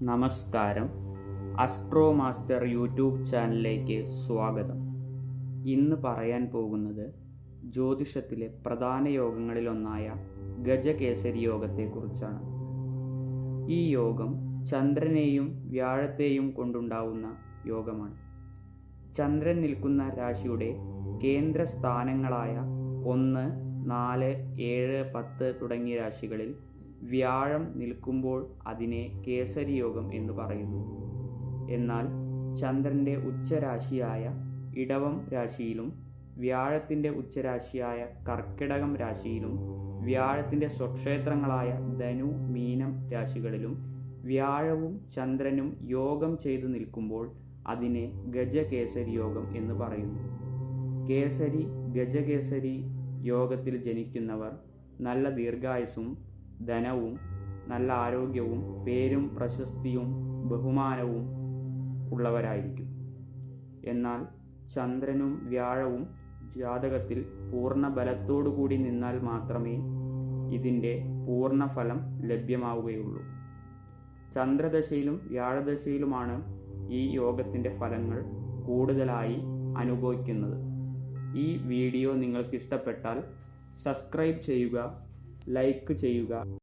നമസ്കാരം. Astro master YouTube ചാനലിലേക്ക് സ്വാഗതം. ഇന്ന് പറയാൻ പോകുന്നത് ജ്യോതിഷത്തിലെ പ്രധാന യോഗങ്ങളിലൊന്നായ ഗജകേസരി യോഗത്തെക്കുറിച്ചാണ്. ഈ യോഗം ചന്ദ്രനെയും വ്യാഴത്തെയും കൊണ്ടുണ്ടാവുന്ന യോഗമാണ്. ചന്ദ്രൻ നിൽക്കുന്ന രാശിയുടെ കേന്ദ്ര സ്ഥാനങ്ങളായ 1, 4, 7, 10 തുടങ്ങിയ രാശികളിൽ വ്യാഴം നിൽക്കുമ്പോൾ അതിനെ കേസരി യോഗം എന്ന് പറയുന്നു. എന്നാൽ ചന്ദ്രൻ്റെ ഉച്ചരാശിയായ ഇടവം രാശിയിലും വ്യാഴത്തിൻ്റെ ഉച്ചരാശിയായ കർക്കിടകം രാശിയിലും വ്യാഴത്തിൻ്റെ സ്വക്ഷേത്രങ്ങളായ ധനു, മീനം രാശികളിലും വ്യാഴവും ചന്ദ്രനും യോഗം ചെയ്തു നിൽക്കുമ്പോൾ അതിനെ ഗജകേസരി യോഗം എന്ന് പറയുന്നു. കേസരി, ഗജകേസരി യോഗത്തിൽ ജനിക്കുന്നവർ നല്ല ദീർഘായുസ്സും ധനവും നല്ല ആരോഗ്യവും പേരും പ്രശസ്തിയും ബഹുമാനവും ഉള്ളവരായിരിക്കും. എന്നാൽ ചന്ദ്രനും വ്യാഴവും ജാതകത്തിൽ പൂർണ്ണ ബലത്തോടുകൂടി നിന്നാൽ മാത്രമേ ഇതിൻ്റെ പൂർണ്ണഫലം ലഭ്യമാവുകയുള്ളൂ. ചന്ദ്രദശയിലും വ്യാഴദശയിലുമാണ് ഈ യോഗത്തിൻ്റെ ഫലങ്ങൾ കൂടുതലായി അനുഭവിക്കുന്നത്. ഈ വീഡിയോ നിങ്ങൾക്ക് ഇഷ്ടപ്പെട്ടാൽ സബ്സ്ക്രൈബ് ചെയ്യുക, ലൈക്ക് ചെയ്യുക.